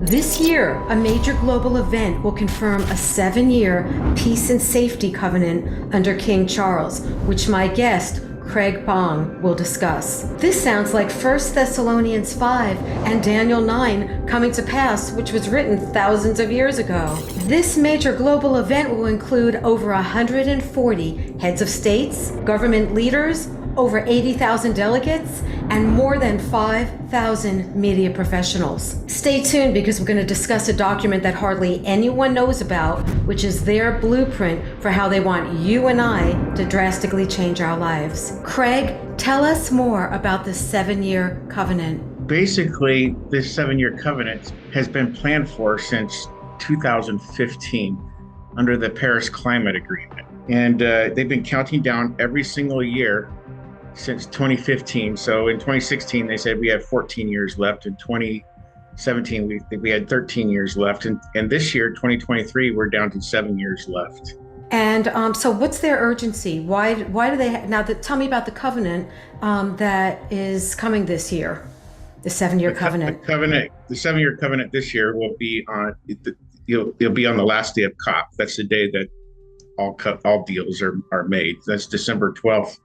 This year, a major global event will confirm a 7-year peace and safety covenant under King Charles, which my guest, Craig Bong, will discuss. This sounds like 1 Thessalonians 5 and Daniel 9 coming to pass, which was written thousands of years ago. This major global event will include over 140 heads of states, government leaders, over 80,000 delegates, and more than 5,000 media professionals. Stay tuned because we're going to discuss a document that hardly anyone knows about, which is their blueprint for how they want you and I to drastically change our lives. Craig, tell us more about this 7-year covenant. Basically, this 7-year covenant has been planned for since 2015 under the Paris Climate Agreement. And they've been counting down every single year since 2015. So in 2016, they said we had 14 years left. In 2017, we had 13 years left. And this year, 2023, we're down to 7 years left. And so what's their urgency? Why do they, tell me about the covenant that is coming this year, the 7-year covenant. The 7-year covenant this year will be on, it'll be on the last day of COP. That's the day that all deals are made. That's December 12th.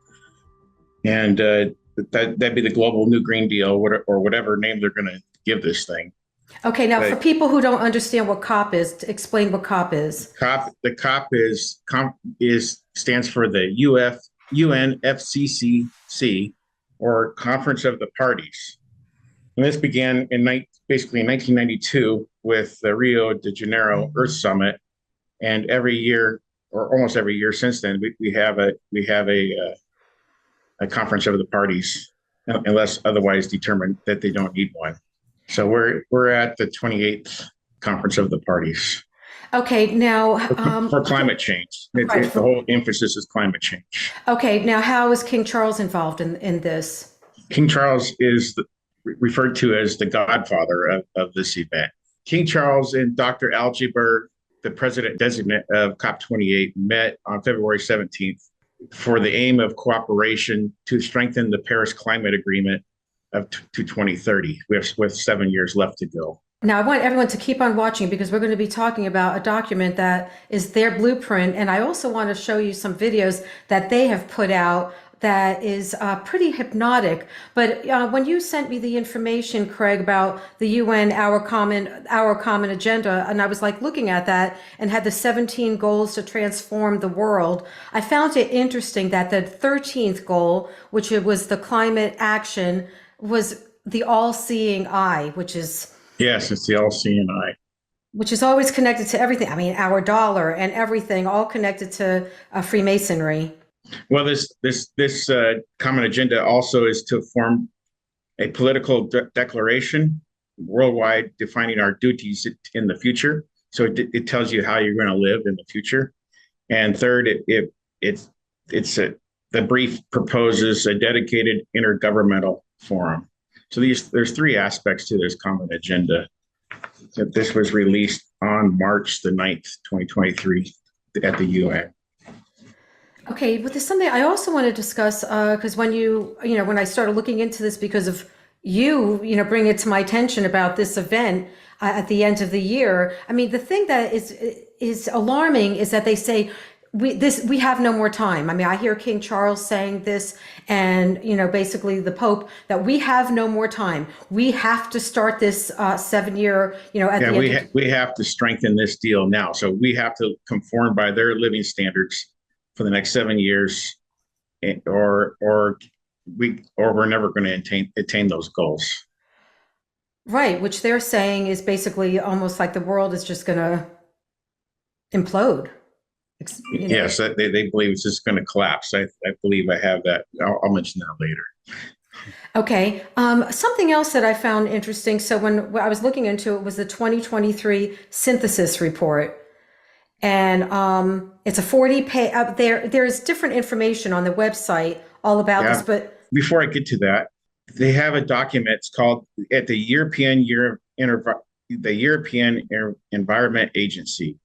And that'd be the Global New Green Deal, or whatever name they're going to give this thing. Okay, now for people who don't understand what COP is, to explain what COP is. The COP stands for the UNFCCC, or Conference of the Parties. And this began basically in 1992 with the Rio de Janeiro Earth Summit, and every year, or almost every year since then, we have a Conference of the Parties, unless otherwise determined that they don't need one. So we're at the 28th Conference of the Parties. Okay, now for climate change. The whole emphasis is climate change. Okay, now how is King Charles involved in this? King Charles is referred to as the godfather of this event. King Charles and Dr. Algebur, the president designate of COP28, met on February 17th for the aim of cooperation to strengthen the Paris Climate Agreement to 2030. With 7 years left to go. Now, I want everyone to keep on watching because we're going to be talking about a document that is their blueprint. And I also want to show you some videos that they have put out that is pretty hypnotic. But when you sent me the information, Craig, about the UN, our common agenda, and I was like looking at that and had the 17 goals to transform the world, I found it interesting that the 13th goal, which was the climate action, was the all-seeing eye, which is... Yes, it's the all-seeing eye. Which is always connected to everything. I mean, our dollar and everything, all connected to Freemasonry. Well, this common agenda also is to form a political declaration worldwide defining our duties in the future. So it tells you how you're going to live in the future. And third, the brief proposes a dedicated intergovernmental forum. So there's 3 aspects to this common agenda. So this was released on March the 9th, 2023 at the UN. Okay, but there's something I also want to discuss because when when I started looking into this because of you bring it to my attention about this event at the end of the year. I mean, the thing that is alarming is that they say we have no more time. I mean, I hear King Charles saying this, and basically the Pope, that we have no more time. We have to start this 7-year. We have to strengthen this deal now. So we have to conform by their living standards for the next 7 years, or we're never going to attain those goals. Right, which they're saying is basically almost like the world is just going to implode. Yes, they believe it's just going to collapse. I believe I have that. I'll mention that later. Okay. Something else that I found interesting. So when I was looking into it was the 2023 synthesis report. And it's a 40-page up there. There's different information on the website all about this. But before I get to that, they have a document. It's called at the European Environment Agency.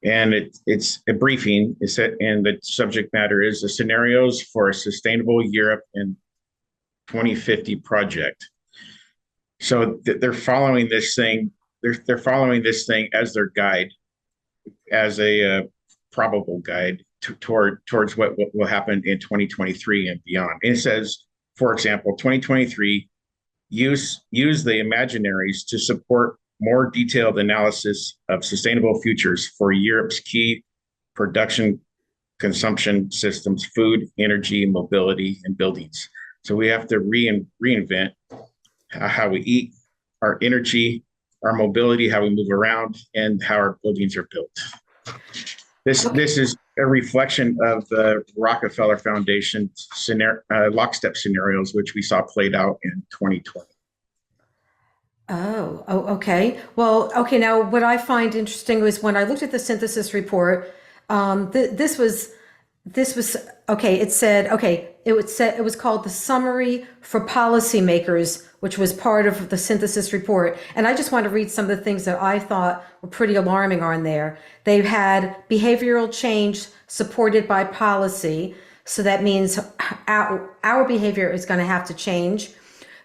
And it's a briefing. And the subject matter is the scenarios for a sustainable Europe in 2050 project. So they're following this thing they're following this thing as their guide, as a probable guide towards what will happen in 2023 and beyond. And it says, for example, 2023, use the imaginaries to support more detailed analysis of sustainable futures for Europe's key production consumption systems, food, energy, mobility, and buildings. So we have to reinvent how we eat, our energy, our mobility, how we move around, and how our buildings are built. This is a reflection of the Rockefeller Foundation lockstep scenarios, which we saw played out in 2020. Okay. Well, okay. Now, what I find interesting was when I looked at the synthesis report, this was okay. It said it was called the Summary for Policymakers, which was part of the synthesis report. And I just want to read some of the things that I thought were pretty alarming on there. They had behavioral change supported by policy. So that means our behavior is going to have to change.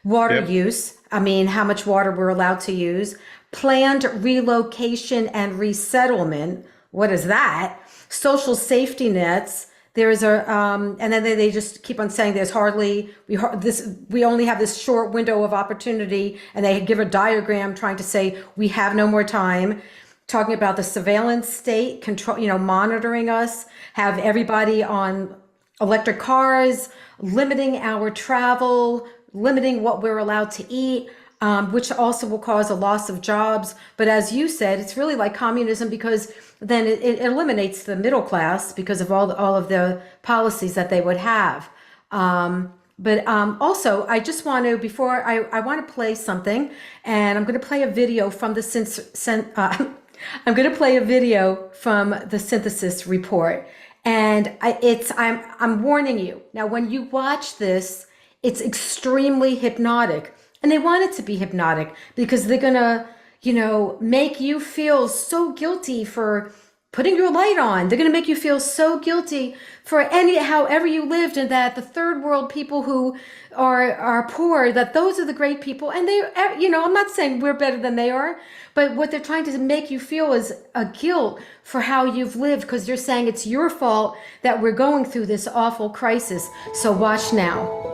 Water use, I mean, how much water we're allowed to use. Planned relocation and resettlement. What is that? Social safety nets. There's and then they just keep on saying there's we only have this short window of opportunity, and they give a diagram trying to say we have no more time. Talking about the surveillance state, control, monitoring us, have everybody on electric cars, limiting our travel, limiting what we're allowed to eat, which also will cause a loss of jobs. But as you said, it's really like communism, because then it eliminates the middle class because of all of the policies that they would have. But also, I just want to, before I want to play something, and I'm going to play a video from the synthesis report. And I'm warning you. Now, when you watch this, it's extremely hypnotic. And they want it to be hypnotic because they're going to, make you feel so guilty for putting your light on. They're going to make you feel so guilty for however you lived, and that the third world people who are poor, that those are the great people. And I'm not saying we're better than they are, but what they're trying to make you feel is a guilt for how you've lived, because they're saying it's your fault that we're going through this awful crisis. So watch now.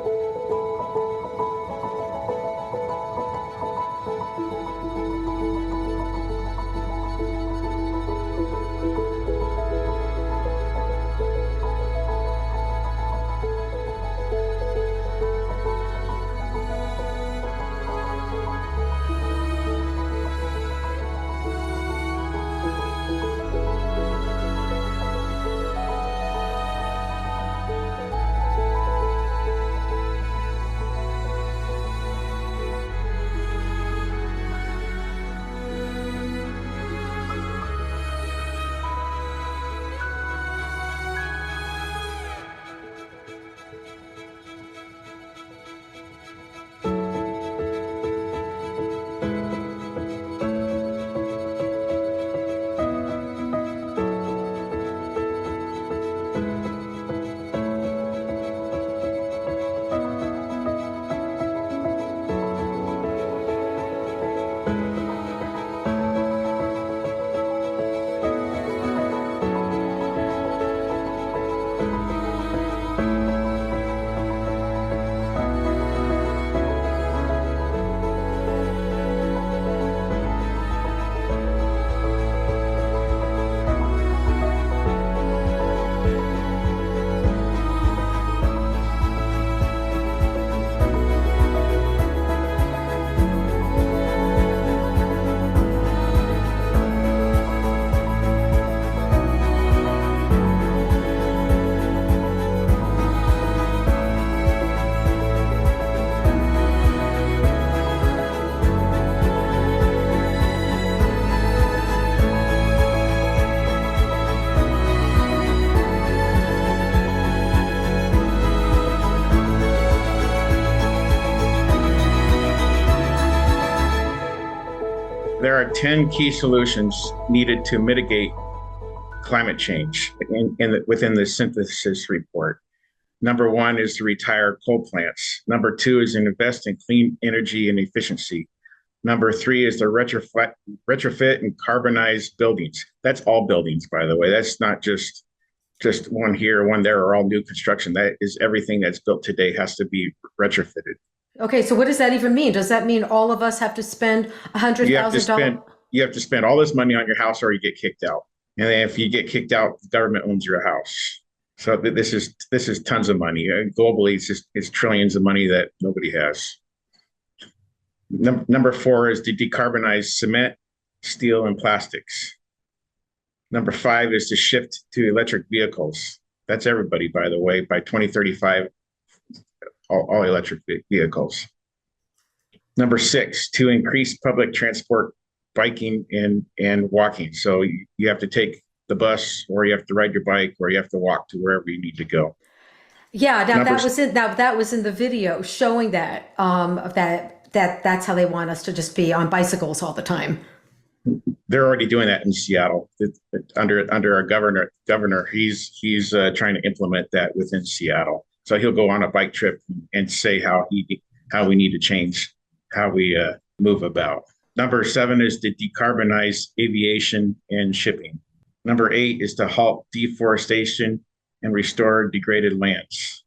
There are 10 key solutions needed to mitigate climate change within the synthesis report. Number one is to retire coal plants. Number two is to invest in clean energy and efficiency. Number three is the retrofit and carbonize buildings. That's all buildings, by the way. That's not just one here, one there, or all new construction. That is everything that's built today has to be retrofitted. Okay, so what does that even mean? Does that mean all of us have to spend You have to $100,000? spend you have to spend all this money on your house, or you get kicked out. And then if you get kicked out, the government owns your house. So this is tons of money. Globally, it's trillions of money that nobody has. Number four is to decarbonize cement, steel, and plastics. Number five is to shift to electric vehicles. That's everybody, by the way. By 2035, all electric vehicles. Number six, to increase public transport, biking and walking. So you have to take the bus, or you have to ride your bike, or you have to walk to wherever you need to go. Yeah, Number that was in the video showing that that's how they want us to just be on bicycles all the time. They're already doing that in Seattle under our governor. He's trying to implement that within Seattle. So he'll go on a bike trip and say how we need to change how we move about. Number seven is to decarbonize aviation and shipping. Number eight is to halt deforestation and restore degraded lands,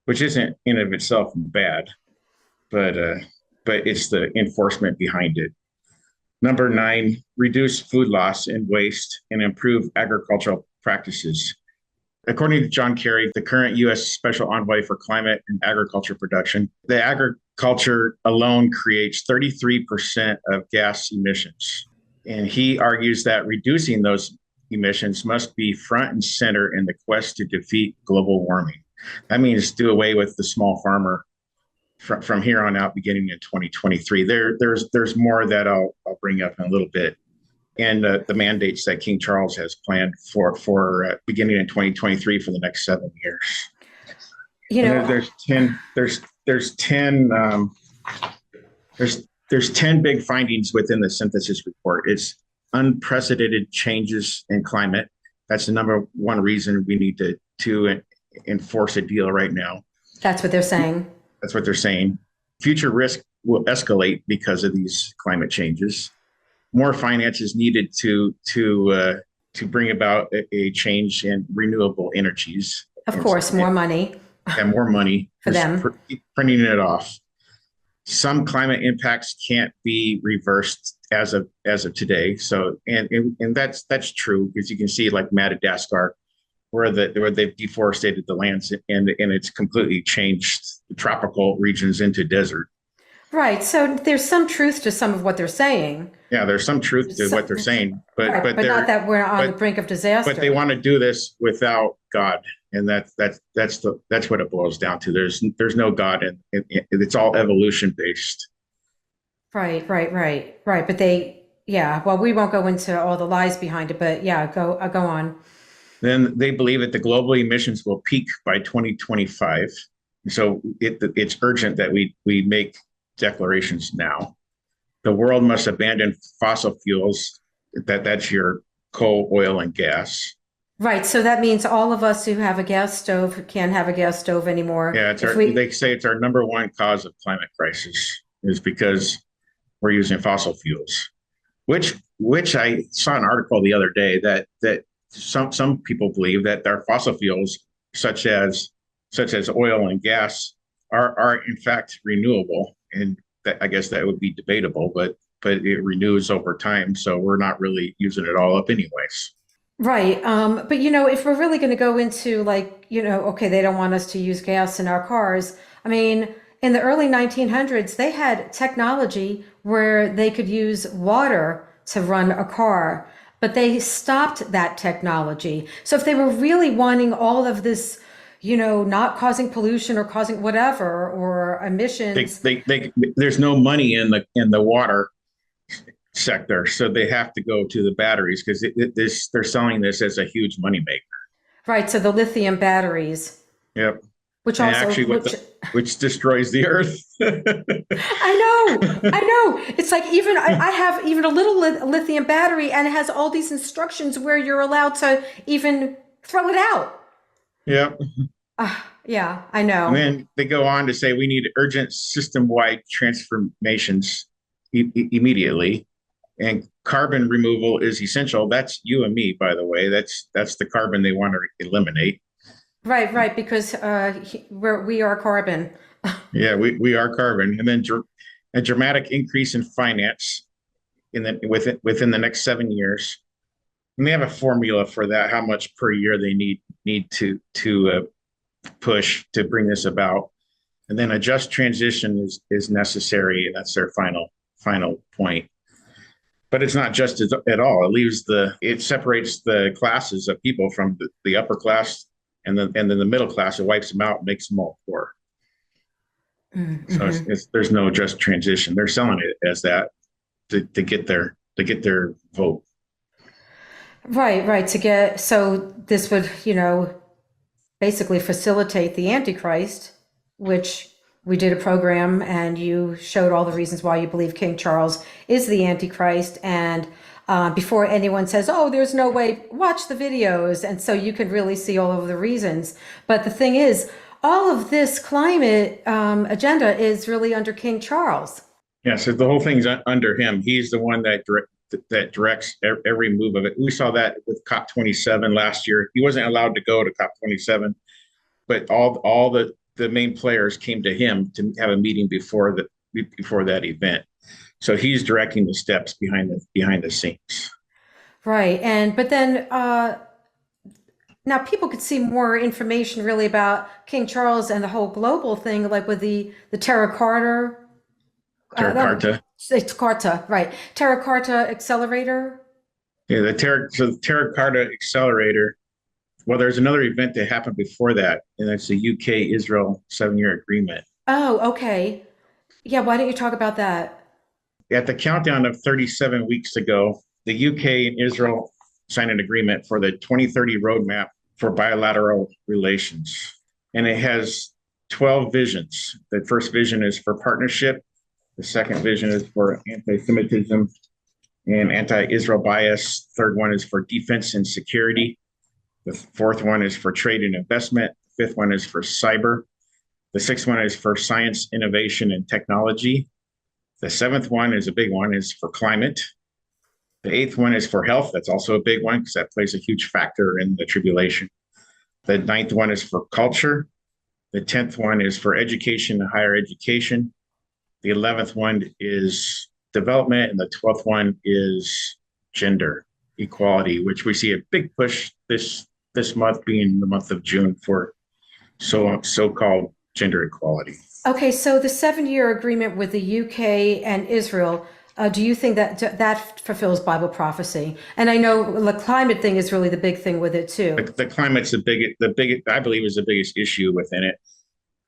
which isn't in of itself bad, but it's the enforcement behind it. Number nine, reduce food loss and waste and improve agricultural practices. According to John Kerry, the current U.S. Special Envoy for Climate and Agriculture Production, the agriculture alone creates 33% of gas emissions. And he argues that reducing those emissions must be front and center in the quest to defeat global warming. That means do away with the small farmer from here on out, beginning in 2023. There's more that I'll bring up in a little bit, and the mandates that King Charles has planned for beginning in 2023 for the next 7 years. You know, there's 10 big findings within the synthesis report. It's unprecedented changes in climate. That's the number one reason we need to enforce a deal right now. that's what they're saying. That's what they're saying. Future risk will escalate because of these climate changes. More finance is needed to bring about a change in renewable energies. Of course, more money. And more money for them. Printing it off. Some climate impacts can't be reversed as of today. So and that's true, because you can see like Madagascar, where they've deforested the lands and it's completely changed the tropical regions into desert. Right. So there's some truth to some of what they're saying. Yeah, there's some truth to what they're saying, but not that we're on the brink of disaster. But they want to do this without God, and that's what it boils down to. There's no God, and it's all evolution based. Right. But well, we won't go into all the lies behind it, but yeah, go on. Then they believe that the global emissions will peak by 2025. So it's urgent that we make declarations now. The world must abandon fossil fuels. That's your coal, oil, and gas. Right. So that means all of us who have a gas stove can't have a gas stove anymore. Yeah, they say it's our number one cause of climate crisis is because we're using fossil fuels, which I saw an article the other day that some people believe that our fossil fuels, such as oil and gas, are in fact renewable, and that, I guess that would be debatable, but it renews over time, so we're not really using it all up anyways. Right. But if we're really going to go into okay, they don't want us to use gas in our cars. I mean, in the early 1900s, they had technology where they could use water to run a car, but they stopped that technology. So if they were really wanting all of this, not causing pollution or causing whatever or emissions, there's no money in the water sector, so they have to go to the batteries because they're selling this as a huge moneymaker. Right. So the lithium batteries. Yep. Which which destroys the earth. I know. It's like I have even a little lithium battery, and it has all these instructions where you're allowed to even throw it out. Yep. Yeah, I know. And then they go on to say we need urgent system-wide transformations immediately. And carbon removal is essential. That's you and me, by the way. That's the carbon they want to eliminate. Right, right, because we are carbon. Yeah, we are carbon, and then a dramatic increase in finance within the next 7 years. And they have a formula for that, how much per year they need to push to bring this about. And then a just transition is necessary, and that's their final point. But it's not just at all. It separates the classes of people from the upper class and then the middle class. It wipes them out, makes them all poor. So Mm-hmm. there's no just transition. They're selling it as that to get their vote. Right, right. So this would, basically facilitate the Antichrist, which we did a program and you showed all the reasons why you believe King Charles is the Antichrist. And before anyone says, oh, there's no way, watch the videos. And so you can really see all of the reasons. But the thing is, all of this climate agenda is really under King Charles. Yeah, so the whole thing's under him. He's the one that directs every move of it. We saw that with COP27 last year. He wasn't allowed to go to COP27, but all the main players came to him to have a meeting before that event. So he's directing the steps behind the scenes. Right. But then now people could see more information really about King Charles and the whole global thing, like with the Terra Carta. Terracarta. It's Carta, right? Terra Carta Accelerator. Yeah, the Terracarta Accelerator. Well, there's another event that happened before that, and that's the UK-Israel 7-year agreement. Oh, okay. Yeah, why don't you talk about that? At the countdown of 37 weeks ago, the UK and Israel signed an agreement for the 2030 roadmap for bilateral relations. And it has 12 visions. The first vision is for partnership. The second vision is for anti-Semitism and anti-Israel bias. Third one is for defense and security. The fourth one is for trade and investment. The fifth one is for cyber. The sixth one is for science, innovation, and technology. The seventh one is a big one, is for climate. The eighth one is for health. That's also a big one because that plays a huge factor in the tribulation. The ninth one is for culture. The 10th one is for education and higher education. The 11th one is development, and the 12th one is gender equality, which we see a big push this month being the month of June for so-called gender equality. Okay, so the 7-year agreement with the UK and Israel, do you think that fulfills Bible prophecy? And I know the climate thing is really the big thing with it too. The climate's the biggest, I believe, is the biggest issue within it.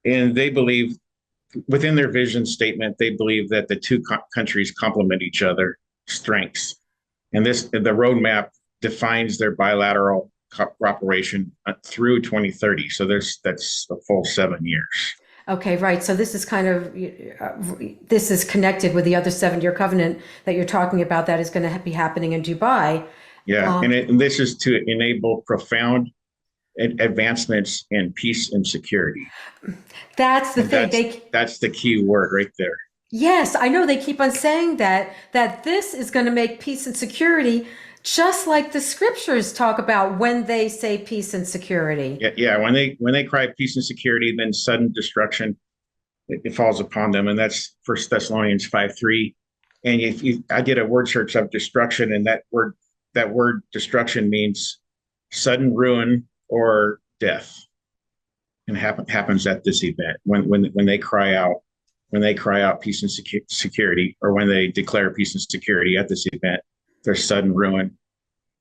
And they believe, within their vision statement, they believe that the two countries complement each other's strengths. And the roadmap defines their bilateral cooperation through 2030. So that's a full 7 years. Okay, right. So this is this is connected with the other 7-year covenant that you're talking about that is going to be happening in Dubai. Yeah, and this is to enable profound advancements in peace and security. That's the thing. That's the key word right there. Yes, I know they keep on saying that this is going to make peace and security, just like the scriptures talk about when they say peace and security. Yeah. When they cry peace and security, then sudden destruction it falls upon them, and that's 1 Thessalonians 5:3. And I did a word search of destruction, and that word destruction means sudden ruin or death, and happens at this event when they cry out peace and security, or when they declare peace and security at this event. There's sudden ruin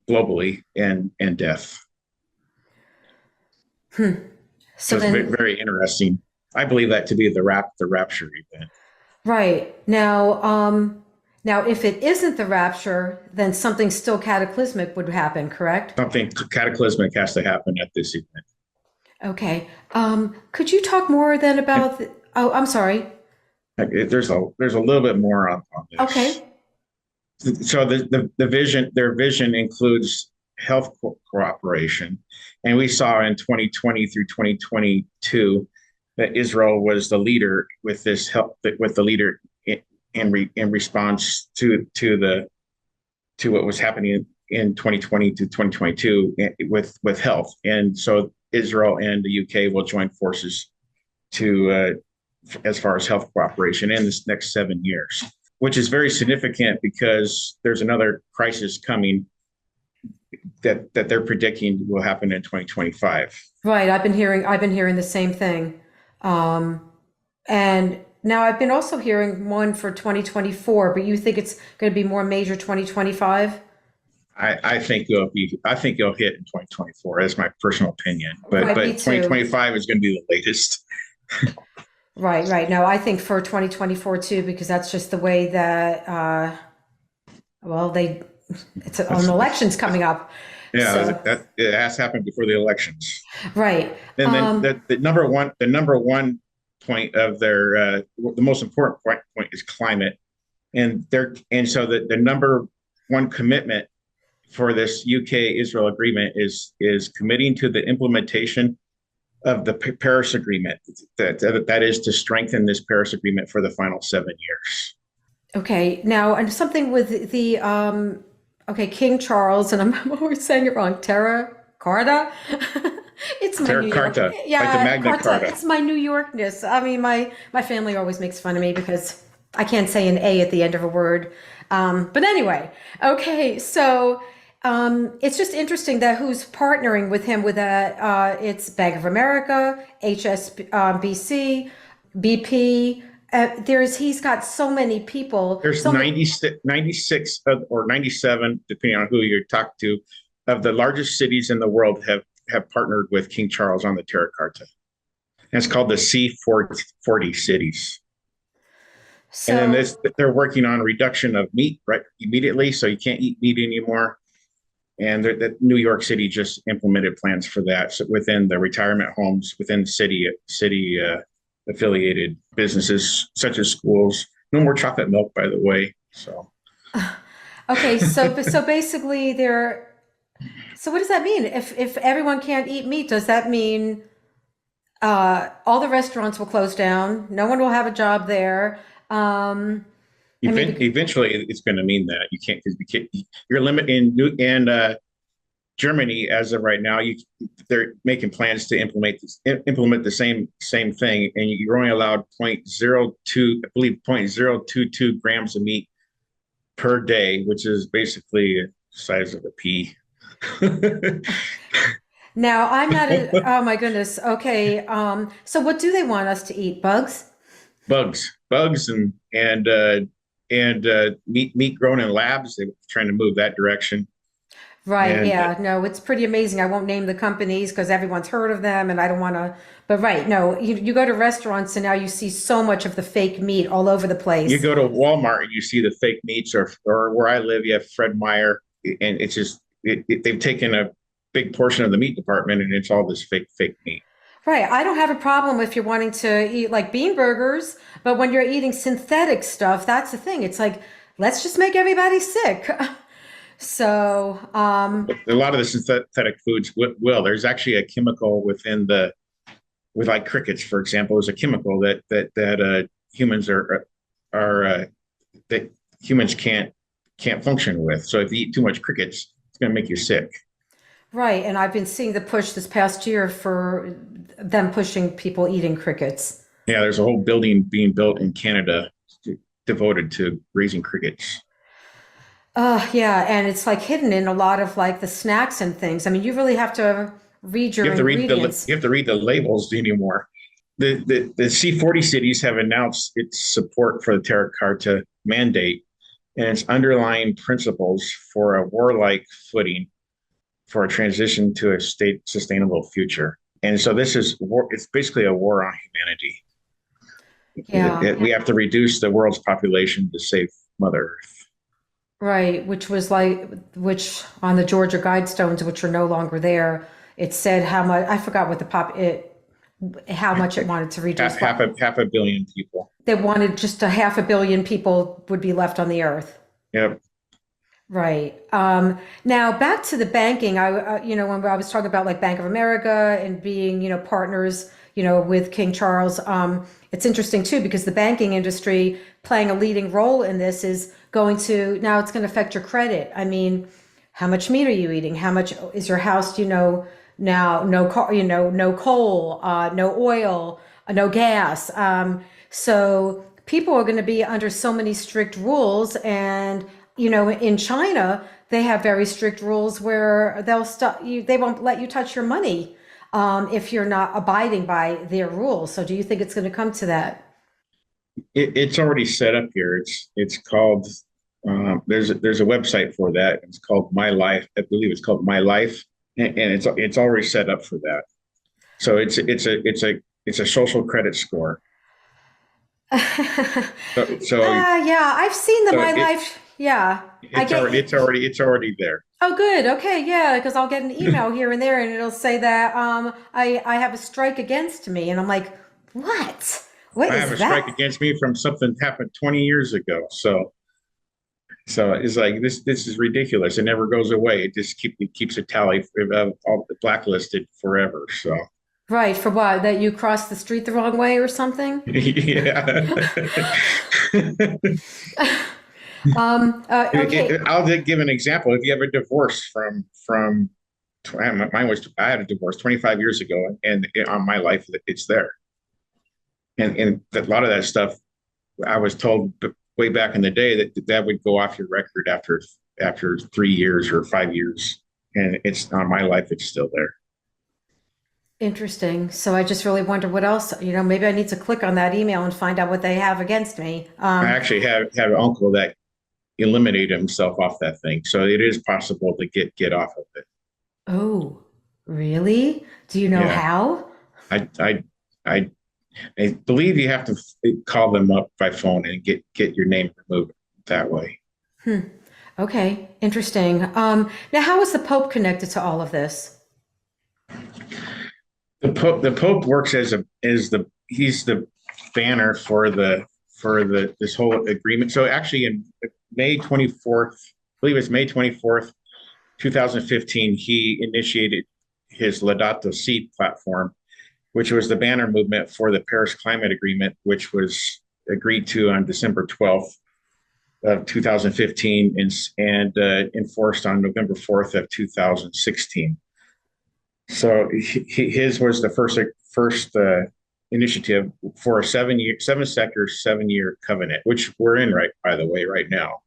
globally and death. So it's very interesting. I believe that to be the rapture event. Right. Now, if it isn't the rapture, then something still cataclysmic would happen, correct? Something cataclysmic has to happen at this event. Okay. Could you talk more then about I'm sorry. There's a little bit more on this. Okay. So their vision includes health cooperation, and we saw in 2020 through 2022 that Israel was the leader with this help, with the leader in response to what was happening in 2020 to 2022 with health. And so Israel and the UK will join forces to as far as health cooperation in this next 7 years, which is very significant because there's another crisis coming that they're predicting will happen in 2025. Right. I've been hearing the same thing. And now I've been also hearing one for 2024, but you think it's going to be more major 2025? I think it'll hit in 2024. That's my personal opinion. Right, But me too. 2025 is going to be the latest. Right, right. No, I think for 2024 too, because that's just the way that, well, it's an That's, election's coming up. yeah, So, that it has happened before the elections. right. And then the number one point of their the most important point is climate, and so the number one commitment for this UK Israel agreement is committing to the implementation of the Paris Agreement. That is to strengthen this Paris Agreement for the final 7 years. Okay. Now, and something with okay, King Charles, and I'm always saying it wrong, Terra Carta. It's my Terra New York. Carta, like the Yeah, Magna Carta. Carta. It's my New Yorkness. I mean, my family always makes fun of me because I can't say an A at the end of a word. But anyway, okay. So it's just interesting that who's partnering with him with that. It's Bank of America, HSBC, BP. He's got so many people. There's So many. 96 or 97, depending on who you talk to, of the largest cities in the world have partnered with King Charles on the Terra Carta. And it's called the C40 cities. And then So they're working on reduction of meat right immediately, so you can't eat meat anymore. And New York City just implemented plans for that. So within the retirement homes, within city affiliated businesses such as schools. No more chocolate milk, by the way. So okay, so basically they're so what does that mean? If everyone can't eat meat, does that mean all the restaurants will close down? No one will have a job there. I mean, eventually, it's going to mean that you can't because you're limiting in Germany as of right now. They're making plans to implement the same thing, and you're only allowed point zero 0.02, I believe 0.022 grams of meat per day, which is basically the size of a pea. now I'm not a, oh my goodness. Okay. So what do they want us to eat? Bugs? Bugs, and meat grown in labs. They're trying to move that direction, Right. and Yeah. No, it's pretty amazing. I won't name the companies because everyone's heard of them and I don't want to, but right. No, you go to restaurants and now you see so much of the fake meat all over the you place. go to Walmart and you see the fake meats, or where I live, you have Fred Meyer, and it's just they've taken a big portion of the meat department, and it's all this fake meat. Right. I don't have a problem if you're wanting to eat like bean burgers, but when you're eating synthetic stuff, that's the thing. It's like, let's just make everybody sick. So, A lot of the synthetic foods will. There's actually a chemical with like crickets, for example, is a chemical that humans are that humans can't function with. So if you eat too much crickets, it's going to make you sick. right. And I've been seeing the push this past year for them pushing people eating crickets. Yeah, there's a whole building being built in Canada devoted to raising crickets. Yeah. And it's like hidden in a lot of like the snacks and things. I mean, you really have to read You your have to read ingredients. you have to read the labels anymore. The C40 cities have announced its support for the Terra Carta mandate and its underlying principles for a warlike footing for a transition to a state sustainable future. And so this is war. It's basically a war on humanity. Yeah. We have to reduce the world's population to save Mother Earth. Right. Which on the Georgia Guidestones, which are no longer there, it said how much, I forgot what how much it wanted to reduce. Half a billion people. They wanted just a half a billion people would be left on the earth. Yep. Right. Now back to the banking. When I was talking about like Bank of America and being, partners, with King Charles. It's interesting too because the banking industry playing a leading role in this is going to now it's going to affect your credit. I mean, how much meat are you eating? How much is your house? Now no car, no coal, no oil, no gas. So people are going to be under so many strict rules, and in China they have very strict rules where they'll stop you. They won't let you touch your money if you're not abiding by their rules. So do you think it's going to come to that? It's already set up here. It's called there's a website for that. It's called My Life. I believe it's called My Life, and it's already set up for that. So it's a social credit score. So Yeah, I've seen the so My it Life. Yeah, I it's already get. there. Oh, good. Okay, yeah, because I'll get an email here and there, and it'll say that I have a strike against me, and I'm like, what? What I have is a strike that? against me from something happened 20 years ago. So it's like this is ridiculous. It never goes away. It keeps a tally of all blacklisted forever. So Right, for what? That you crossed the street the wrong way or something? yeah. Okay. I'll give an example. If you have a divorce from mine was I had a divorce 25 years ago, and on My Life it's there, and a lot of that stuff I was told way back in the day that would go off your record after 3 years or 5 years, and it's on My Life. It's still there. Interesting. So I just really wonder what else, maybe I need to click on that email and find out what they have against me. I actually have an uncle that eliminated himself off that thing, so it is possible to get off of it. Oh, really? Do you know Yeah, how? I I I, I believe you have to call them up by phone and get your name removed that way. Hmm. Okay, interesting. Now, how is the Pope connected to all of this? The Pope works as the he's the banner for the this whole agreement. So actually, in May 24th, I believe it's May 24th, 2015, he initiated his Laudato Si platform, which was the banner movement for the Paris Climate Agreement, which was agreed to on December 12th of 2015 and enforced on November 4th of 2016. So his was the first initiative for a 7 sector 7 year covenant, which we're in right by the way right now.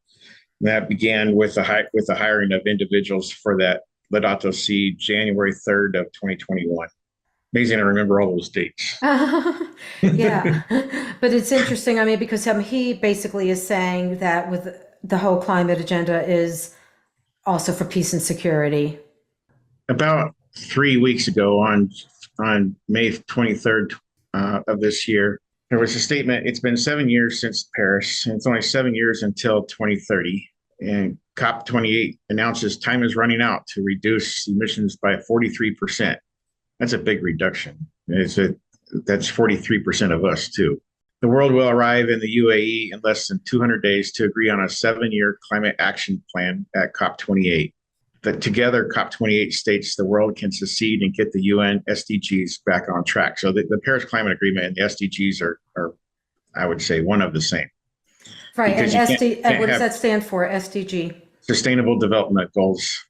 And that began with the hiring of individuals for that Laudato Si January 3rd of 2021. Amazing to remember all those dates. Yeah, but it's interesting. I mean, because he basically is saying that with the whole climate agenda is also for peace and security. About 3 weeks ago, on May 23rd of this year, there was a statement. It's been 7 years since Paris, and it's only 7 years until 2030. And COP28 announces time is running out to reduce emissions by 43%. That's a big reduction. That's 43% of us too. The world will arrive in the UAE in less than 200 days to agree on a 7 year climate action plan at COP28. That together, COP28 states the world can succeed and get the UN SDGs back on track. So the Paris Climate Agreement and the SDGs are, I would say, one of the same Right, and because you can't, SD, and can't what does have that stand for? SDG. sustainable development goals.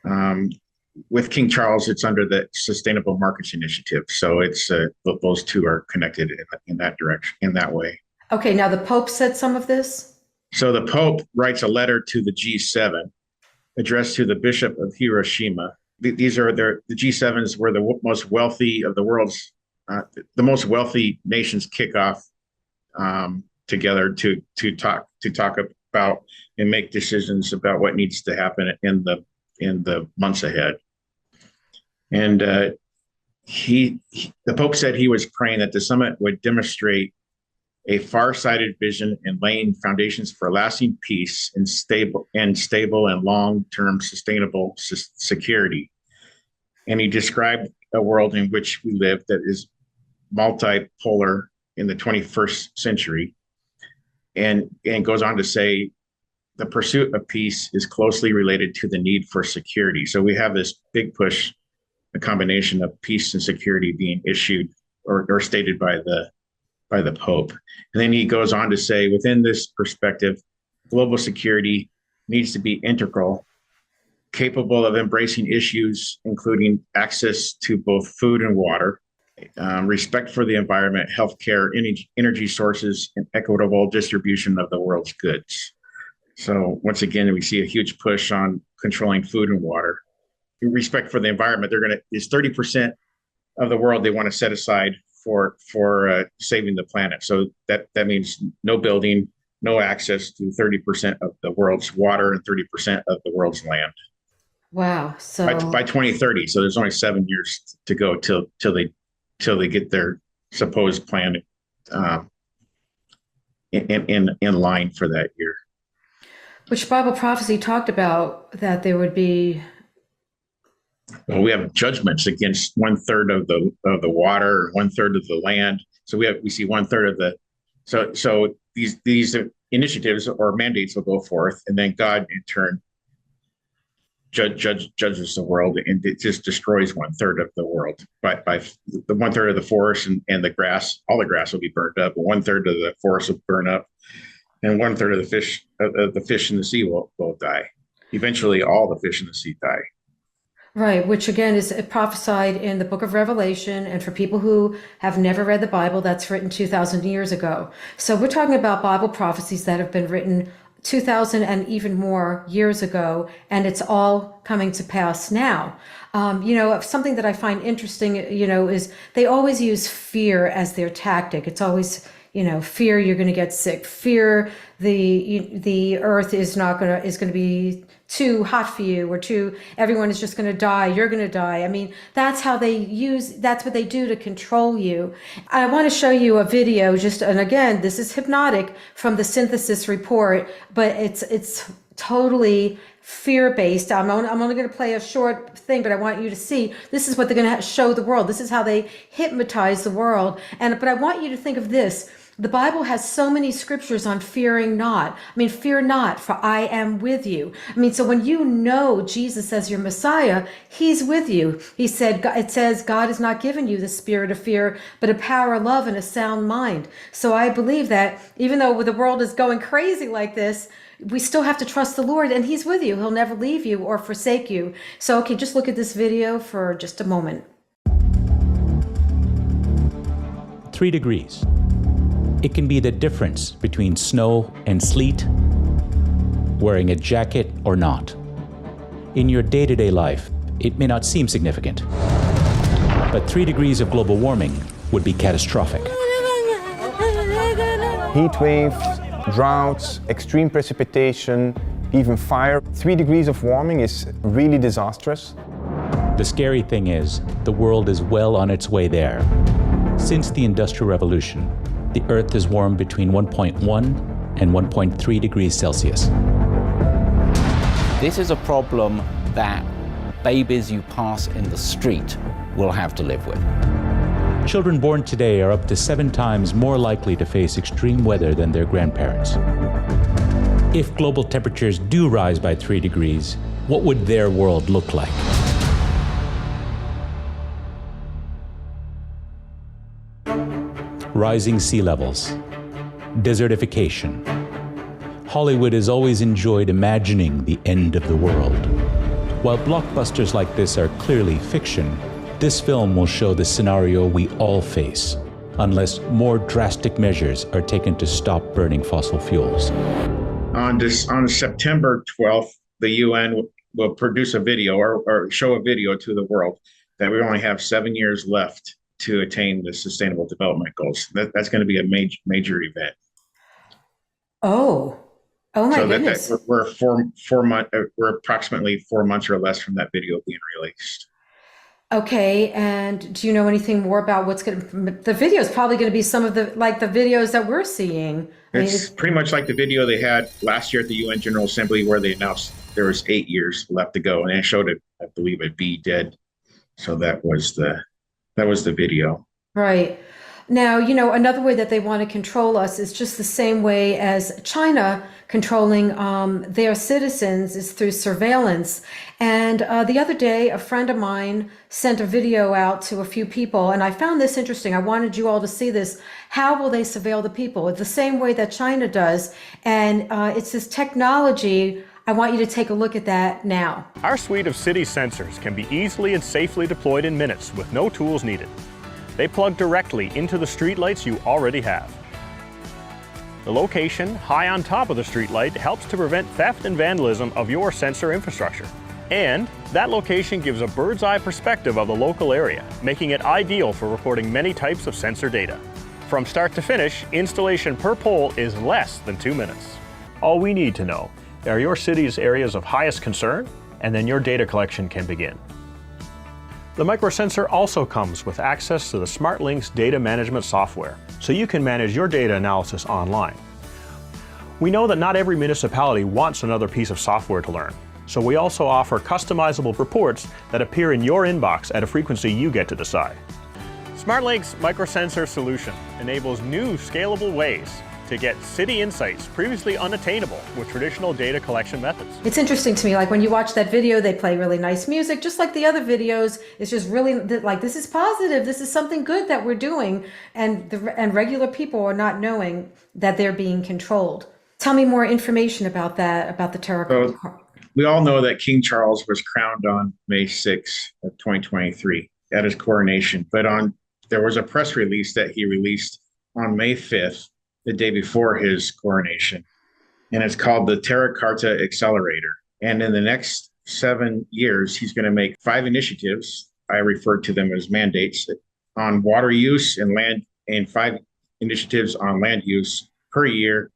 Um, with King Charles, it's under the Sustainable Markets Initiative. So it's those two are connected in that direction, in that way. Okay, now the Pope said some of this. So the Pope writes a letter to the G7 addressed to the Bishop of Hiroshima. These are the G7s were the most wealthy of the world's, the most wealthy nations kick off together to talk about and make decisions about what needs to happen in the months ahead. And the Pope said he was praying that the summit would demonstrate a far-sighted vision and laying foundations for lasting peace and stable and long-term sustainable security. And he described a world in which we live that is multipolar in the 21st century, and goes on to say the pursuit of peace is closely related to the need for security. So we have this big push a combination of peace and security being issued or stated by the Pope. And then he goes on to say, within this perspective, global security needs to be integral, capable of embracing issues including access to both food and water, respect for the environment, healthcare, energy sources, and equitable distribution of the world's goods. So once again, we see a huge push on controlling food and water. Respect for the environment, is 30% of the world they want to set aside for saving the planet. So that means no building, no access to 30% of the world's water and 30% of the world's land. Wow. So by 2030. So there's only 7 years to go till they get their supposed plan in line for that year. which Bible prophecy talked about that there would be. Well, we have judgments against 1/3 of the water, 1/3 of the land. So we see 1/3 of the. So these initiatives or mandates will go forth, and then God in turn judges the world, and it just destroys 1/3 of the world by the 1/3 of the forest and the grass. All the grass will be burned up. 1/3 of the forest will burn up, and 1/3 of the fish in the sea will die. Eventually, all the fish in the sea die. Right, which again is prophesied in the book of Revelation. And for people who have never read the Bible, that's written 2,000 years ago. So we're talking about Bible prophecies that have been written 2,000 and even more years ago, and it's all coming to pass now. Something that I find interesting, is they always use fear as their tactic. It's always, fear you're going to get sick, fear the earth is going to be too hot for you, or everyone is just going to die, you're going to die. I mean, that's what they do to control you. I want to show you a video and again, this is hypnotic from the synthesis report, but it's totally fear-based. I'm only going to play a short thing, but I want you to see this is what they're going to show the world. This is how they hypnotize the world. But I want you to think of this. The Bible has so many scriptures on fearing not. Fear not, for I am with you. So when you know Jesus as your Messiah, he's with you. It says, God has not given you the spirit of fear, but a power of love and a sound mind. So I believe that even though the world is going crazy like this, we still have to trust the Lord, and he's with you. He'll never leave you or forsake you. So, okay, just look at this video for just a moment. 3 degrees. It can be the difference between snow and sleet, wearing a jacket or not. In your day-to-day life, it may not seem significant, but 3 degrees of global warming would be catastrophic. Heat waves, droughts, extreme precipitation, even fire. 3 degrees of warming is really disastrous. The scary thing is, the world is well on its way there. Since the Industrial Revolution, the Earth has warmed between 1.1 and 1.3 degrees Celsius. This is a problem that babies you pass in the street will have to live with. Children born today are up to 7 times more likely to face extreme weather than their grandparents. If global temperatures do rise by 3 degrees, what would their world look like? Rising sea levels, desertification. Hollywood has always enjoyed imagining the end of the world. While blockbusters like this are clearly fiction, this film will show the scenario we all face, unless more drastic measures are taken to stop burning fossil fuels. On September 12th, the UN will produce a video or show a video to the world that we only have 7 years left to attain the Sustainable Development Goals. That's going to be a major event. Oh my goodness! We're 4 months. We're approximately 4 months or less from that video being released. Okay, and do you know anything more about the video is probably going to be some of the videos that we're seeing? It's pretty much like the video they had last year at the UN General Assembly, where they announced there was 8 years left to go, and they showed it, I believe, a bee dead. So that was the video. Right. Now, another way that they want to control us is just the same way as China controlling their citizens is through surveillance. And the other day, a friend of mine sent a video out to a few people, and I found this interesting. I wanted you all to see this. How will they surveil the people? It's the same way that China does. And it's this technology. I want you to take a look at that now. Our suite of city sensors can be easily and safely deployed in minutes with no tools needed. They plug directly into the streetlights you already have. The location, high on top of the streetlight, helps to prevent theft and vandalism of your sensor infrastructure. And that location gives a bird's eye perspective of the local area, making it ideal for recording many types of sensor data. From start to finish, installation per pole is less than 2 minutes. All we need to know are your city's areas of highest concern, and then your data collection can begin. The microsensor also comes with access to the SmartLinks data management software, so you can manage your data analysis online. We know that not every municipality wants another piece of software to learn, so we also offer customizable reports that appear in your inbox at a frequency you get to decide. SmartLinks microsensor solution enables new scalable ways to get city insights previously unattainable with traditional data collection methods. It's interesting to me, like when you watch that video, they play really nice music, just like the other videos. It's just really like, this is positive, this is something good that we're doing, and regular people are not knowing that they're being controlled. Tell me more information about that, about the terracotta. We all know that King Charles was crowned on May 6th of 2023 at his coronation, but there was a press release that he released on May 5th, the day before his coronation, and it's called the Terracotta Accelerator. And in the next 7 years, he's going to make 5 initiatives. I refer to them as mandates on water use and land, and 5 initiatives on land use per year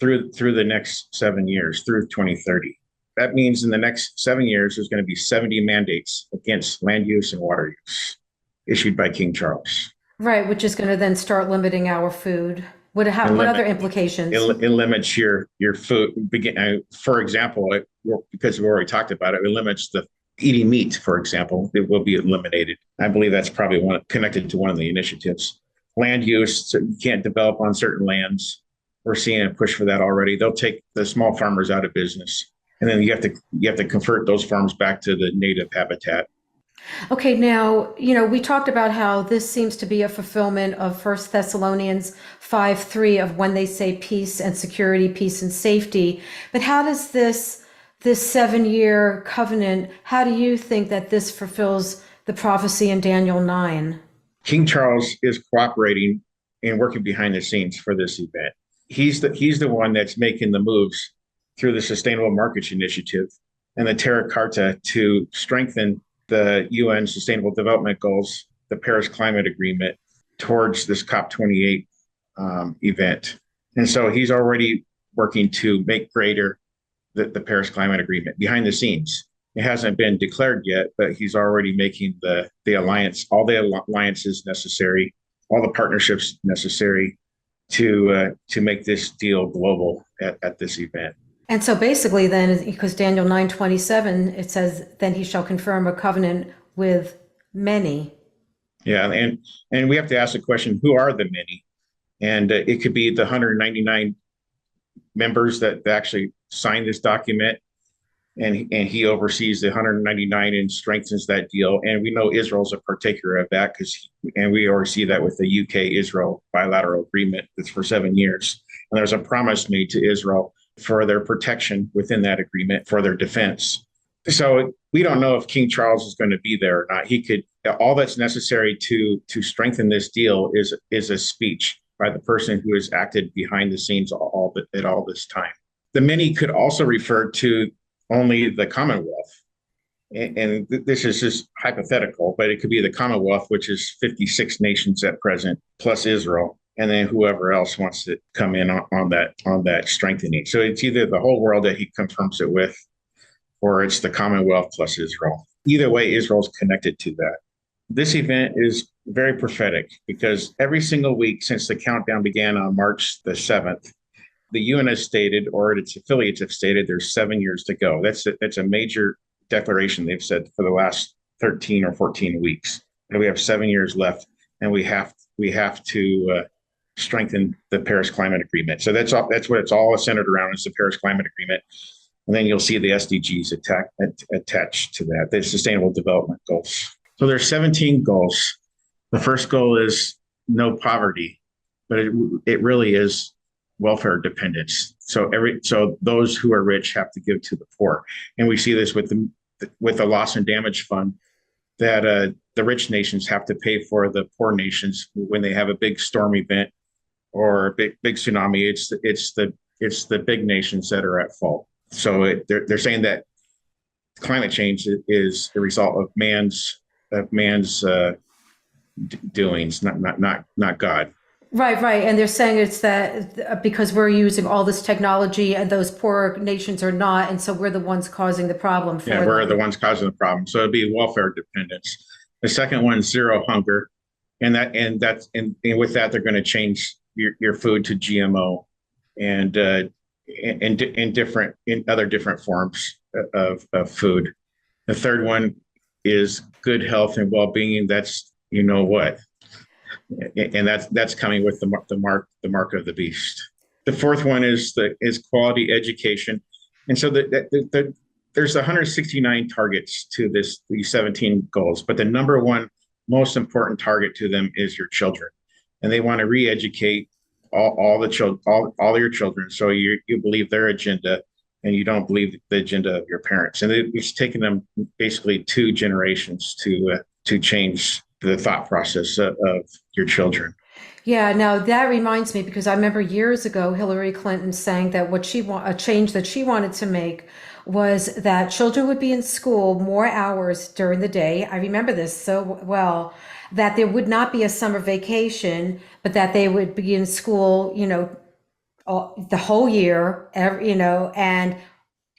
through the next 7 years, through 2030. That means in the next 7 years, there's going to be 70 mandates against land use and water use issued by King Charles. Right, which is going to then start limiting our food. What other implications? It limits your food. For example, because we already talked about it, it limits the eating meat, for example. It will be eliminated. I believe that's probably connected to one of the initiatives. Land use, so you can't develop on certain lands. We're seeing a push for that already. They'll take the small farmers out of business, and then you have to convert those farms back to the native habitat. Okay, now, we talked about how this seems to be a fulfillment of 1 Thessalonians 5:3 of when they say peace and security, peace and safety. But how does this 7-year covenant, how do you think that this fulfills the prophecy in Daniel 9? King Charles is cooperating and working behind the scenes for this event. He's the one that's making the moves through the Sustainable Markets Initiative and the Terra Carta to strengthen the UN Sustainable Development Goals, the Paris Climate Agreement, towards this COP28 event. And so he's already working to make greater the Paris Climate Agreement behind the scenes. It hasn't been declared yet, but he's already making the alliance, all the alliances necessary, all the partnerships necessary to make this deal global at this event. And so basically then, because Daniel 9:27, it says, then he shall confirm a covenant with many. Yeah, and we have to ask the question, who are the many? And it could be the 199 members that actually signed this document, and he oversees the 199 and strengthens that deal. And we know Israel's a partaker of that, and we already see that with the UK-Israel bilateral agreement that's for 7 years. And there's a promise made to Israel for their protection within that agreement, for their defense. So we don't know if King Charles is going to be there or not. All that's necessary to strengthen this deal is a speech by the person who has acted behind the scenes at all this time. The many could also refer to only the Commonwealth. And this is just hypothetical, but it could be the Commonwealth, which is 56 nations at present, plus Israel, and then whoever else wants to come in on that strengthening. So it's either the whole world that he confirms it with, or it's the Commonwealth plus Israel. Either way, Israel's connected to that. This event is very prophetic because every single week since the countdown began on March the 7th, the UN has stated, or its affiliates have stated, there's 7 years to go. That's a major declaration they've said for the last 13 or 14 weeks. And we have 7 years left and we have to strengthen the Paris Climate Agreement. So that's what it's all centered around, is the Paris Climate Agreement. And then you'll see the SDGs attached to that, the Sustainable Development Goals. So there's 17 goals. The first goal is no poverty, but it really is welfare dependence. So those who are rich have to give to the poor, and we see this with the loss and damage fund, that the rich nations have to pay for the poor nations when they have a big storm event or a big tsunami. It's the big nations that are at fault. So they're saying that climate change is the result of man's doings, not God. Right. And they're saying it's that because we're using all this technology and those poor nations are not, and so we're the ones causing the problem for them. We're the ones causing the problem. So it'd be welfare dependence. The second one is zero hunger, and with that they're going to change your food to GMO and in other different forms of food. The third one is good health and well-being. That's what. And that's coming with the mark of the beast. The fourth one is quality education, and so there's 169 targets to these 17 goals, but the number one most important target to them is your children, and they want to re-educate all your children. So you believe their agenda, and you don't believe the agenda of your parents, and it's taken them basically 2 generations to change the thought process of your children. Yeah, now that reminds me, because I remember years ago Hillary Clinton saying that a change that she wanted to make was that children would be in school more hours during the day. I remember this so well, that there would not be a summer vacation, but that they would be in school, the whole year, and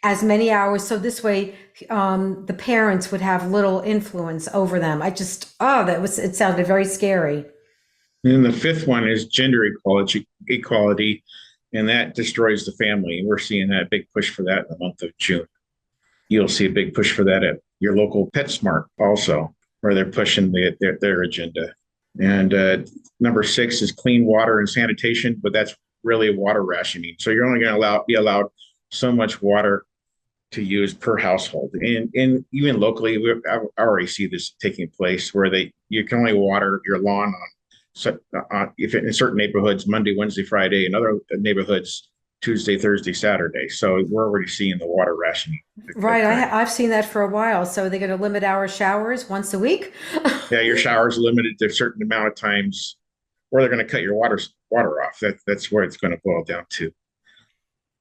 as many hours. So this way, the parents would have little influence over them. It sounded very scary. And the fifth one is gender equality, and that destroys the family. We're seeing that big push for that in the month of June. You'll see a big push for that at your local PetSmart also, where they're pushing their agenda. And number 6 is clean water and sanitation, but that's really water rationing. So you're only going to be allowed so much water to use per household. And even locally, I already see this taking place, where you can only water your lawn if in certain neighborhoods Monday, Wednesday, Friday, and other neighborhoods Tuesday, Thursday, Saturday. So we're already seeing the water rationing. Right, I've seen that for a while. So they're going to limit our showers once a week. Yeah, your shower's limited to a certain amount of times, or they're going to cut your water off. That's where it's going to boil down to.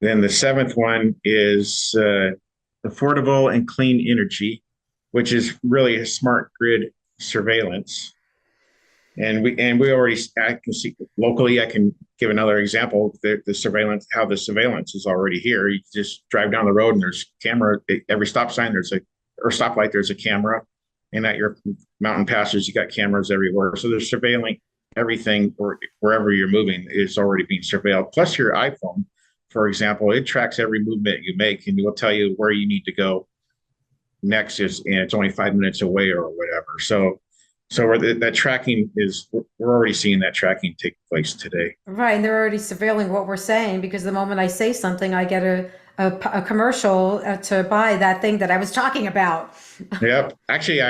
Then the 7th one is affordable and clean energy, which is really a smart grid surveillance. And we already, I can see locally, I can give another example. The surveillance, how the surveillance is already here. You just drive down the road and there's camera. Every stop sign or stoplight, there's a camera. And at your mountain passes, you got cameras everywhere. So they're surveilling everything, or wherever you're moving is already being surveilled. Plus your iPhone, for example, it tracks every movement you make, and it will tell you where you need to go next, and it's only 5 minutes away or whatever. So that tracking we're already seeing that tracking take place today. Right, and they're already surveilling what we're saying, because the moment I say something, I get a commercial to buy that thing that I was talking about. Yep. Actually,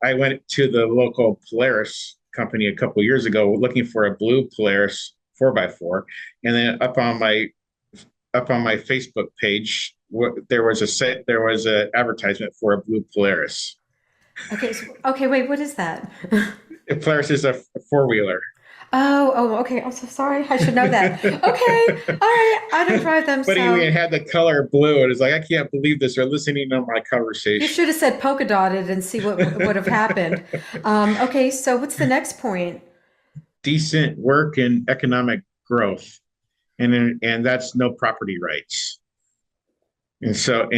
I went to the local Polaris company a couple of years ago looking for a blue Polaris 4x4, and then up on my Facebook page, there was a advertisement for a blue Polaris. Okay, wait, what is that? Polaris is a 4-wheeler. Oh, okay. I'm so sorry. I should know that. Okay, all right. I don't drive them. But it had the color blue, and it's like, I can't believe this. They're listening to my conversation. You should have said polka dotted and see what would have happened. Okay, so what's the next point? Decent work and economic growth, and that's no property rights. And so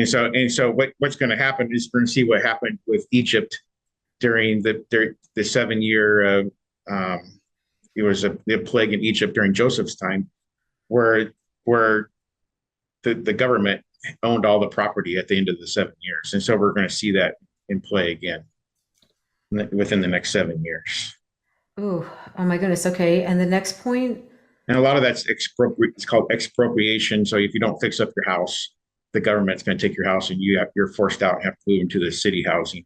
what's going to happen is we're going to see what happened with Egypt during the 7-year. It was the plague in Egypt during Joseph's time, where the government owned all the property at the end of the 7 years, and so we're going to see that in play again within the next 7 years. Ooh, oh my goodness. Okay. And the next point? And a lot of that's it's called expropriation. So if you don't fix up your house, the government's going to take your house and you're forced out and have to move into the city housing.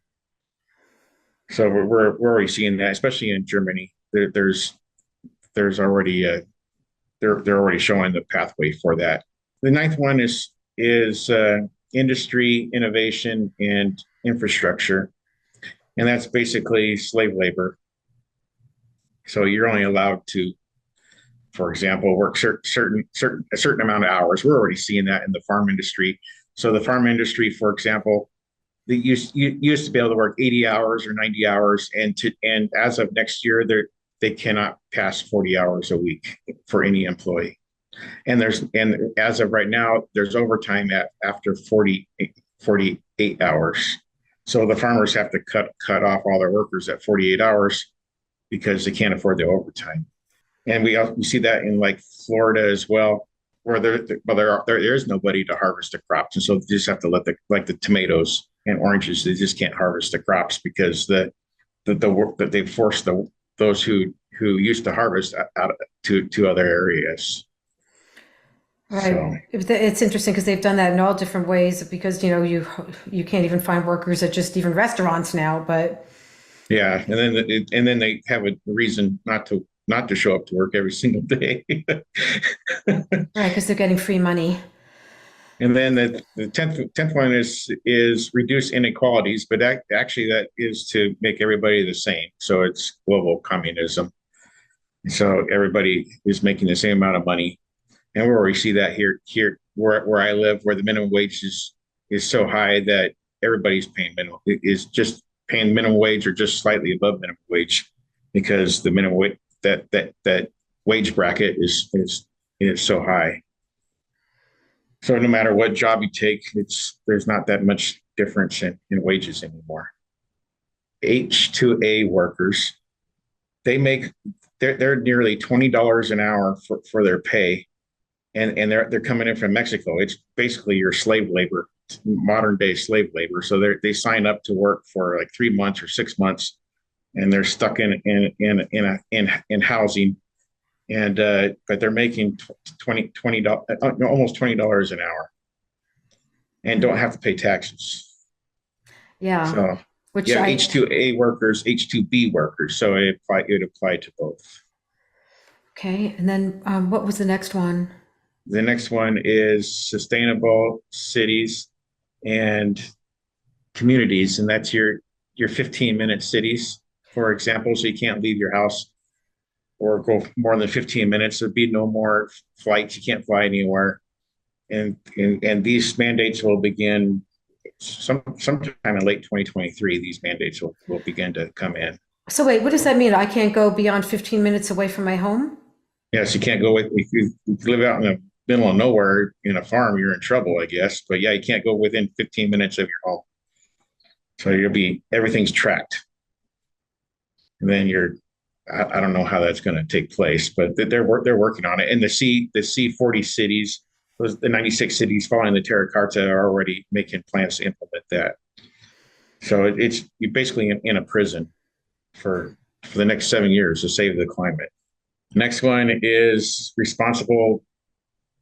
So we're already seeing that, especially in Germany. There's already they're already showing the pathway for that. The ninth one is industry, innovation, and infrastructure, and that's basically slave labor. So you're only allowed to, for example, work a certain amount of hours. We're already seeing that in the farm industry. So the farm industry, for example, you used to be able to work 80 hours or 90 hours, and as of next year, they cannot pass 40 hours a week for any employee. And as of right now, there's overtime after 48 hours. So the farmers have to cut off all their workers at 48 hours because they can't afford the overtime. And we see that in like Florida as well, where there is nobody to harvest the crops, and so they just have to let the tomatoes and oranges, they just can't harvest the crops because that they forced those who used to harvest out to other areas. Right. It's interesting because they've done that in all different ways because, you can't even find workers at just even restaurants now, but. Yeah. And then they have a reason not to show up to work every single day. Right. Because they're getting free money. And then the 10th one is reduce inequalities, but that is to make everybody the same. So it's global communism. So everybody is making the same amount of money. And we already see that here where I live, where the minimum wage is so high that everybody's paying minimum wage or just slightly above minimum wage, because the minimum wage that wage bracket is so high. So no matter what job you take, there's not that much difference in wages anymore. H2A workers, they're nearly $20 an hour for their pay. And they're coming in from Mexico. It's basically your slave labor, modern day slave labor. So they sign up to work for like 3 months or 6 months, and they're stuck in housing, and but they're making almost $20 an hour, and don't have to pay taxes. Yeah. So H2A workers, H2B workers. So it would apply to both. Okay, and then what was the next one? The next one is sustainable cities and communities, and that's your 15-minute cities, for example. So you can't leave your house or go more than 15 minutes. There'd be no more flights. You can't fly anywhere. And these mandates will begin sometime in late 2023. These mandates will begin to come in. So wait, what does that mean? I can't go beyond 15 minutes away from my home? Yes, you can't go if you live out in the middle of nowhere in a farm, you're in trouble, I guess. But yeah, you can't go within 15 minutes of your home. So everything's tracked. And then I don't know how that's going to take place, but they're working on it. And the C40 cities, the 96 cities following the Terra Carta, are already making plans to implement that. So you're basically in a prison for the next 7 years to save the climate. Next one is responsible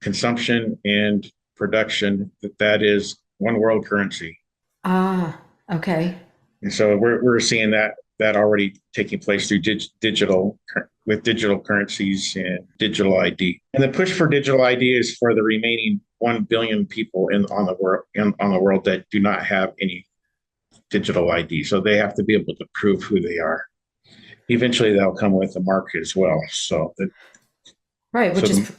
consumption and production. That is one world currency. Okay. And so we're seeing that already taking place through digital currencies and digital ID. And the push for digital ID is for the remaining 1 billion people on the world that do not have any digital ID. So they have to be able to prove who they are. Eventually, they'll come with a mark as well. So right, which is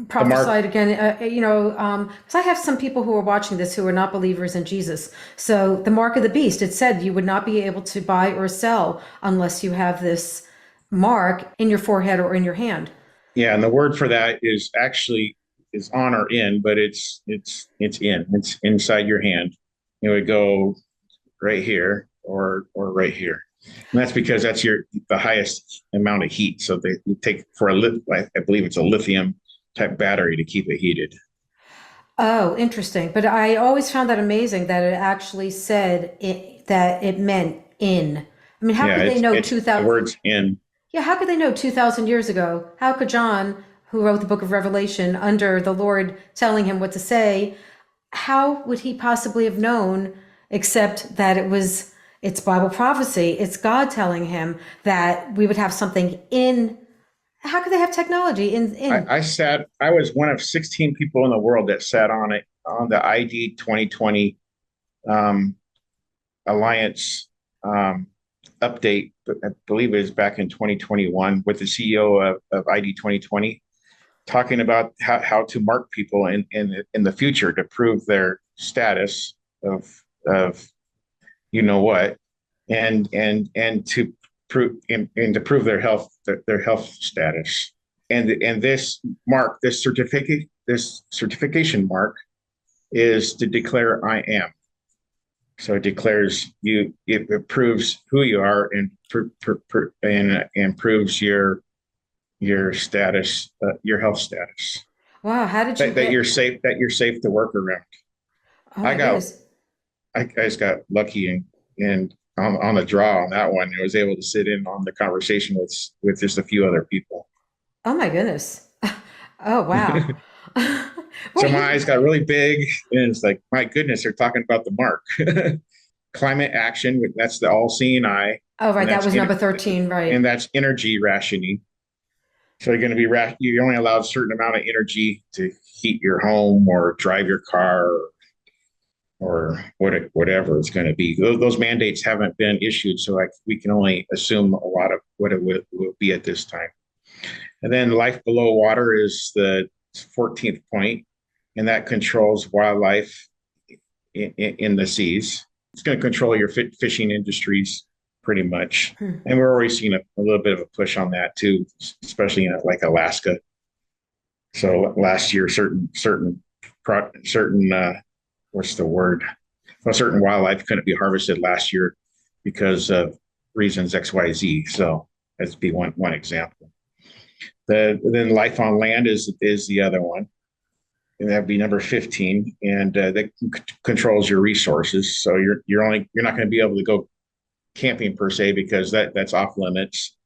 prophesied again, because I have some people who are watching this who are not believers in Jesus. So the mark of the beast, it said you would not be able to buy or sell unless you have this mark in your forehead or in your hand. Yeah, and the word for that is on or in, but it's inside your hand. It would go right here or right here. And that's because that's the highest amount of heat. So they take I believe it's a lithium type battery to keep it heated. Oh, interesting. But I always found that amazing that it actually said that it meant in. I mean, how could they know 2000? The word's in. Yeah, how could they know 2,000 years ago? How could John, who wrote the book of Revelation under the Lord telling him what to say, how would he possibly have known except that it's Bible prophecy? It's God telling him that we would have something in. How could they have technology in? I was one of 16 people in the world that sat on the ID 2020 Alliance update. I believe it was back in 2021 with the CEO of ID 2020, talking about how to mark people in the future to prove their status of you know what, and to prove and to prove their health status. And this certification mark is to declare I am. So it declares you. It proves who you are and proves your status, your health status. Wow, how did you That get? you're safe. That you're safe to work around. Oh I my got. goodness. I just got lucky and on the draw on that one. I was able to sit in on the conversation with just a few other people. Oh my goodness. Oh wow. So Well, my eyes got really big, and it's like, my goodness, they're talking about the mark. Climate action, that's the all-seeing eye, oh right, and that was number 13, right? that's energy rationing. So you're going to be you're only allowed a certain amount of energy to heat your home or drive your car or whatever it's going to be. Those mandates haven't been issued, so we can only assume a lot of what it will be at this time. And then life below water is the 14th point, and that controls wildlife in the seas. It's going to control your fishing industries pretty much. And we're already seeing a little bit of a push on that too, especially in like Alaska. So last year, certain what's the word? Well, certain wildlife couldn't be harvested last year because of reasons XYZ. So that's be one example. Then life on land is the other one, and that'd be number 15, and that controls your resources. So you're not going to be able to go camping per se because that's off limits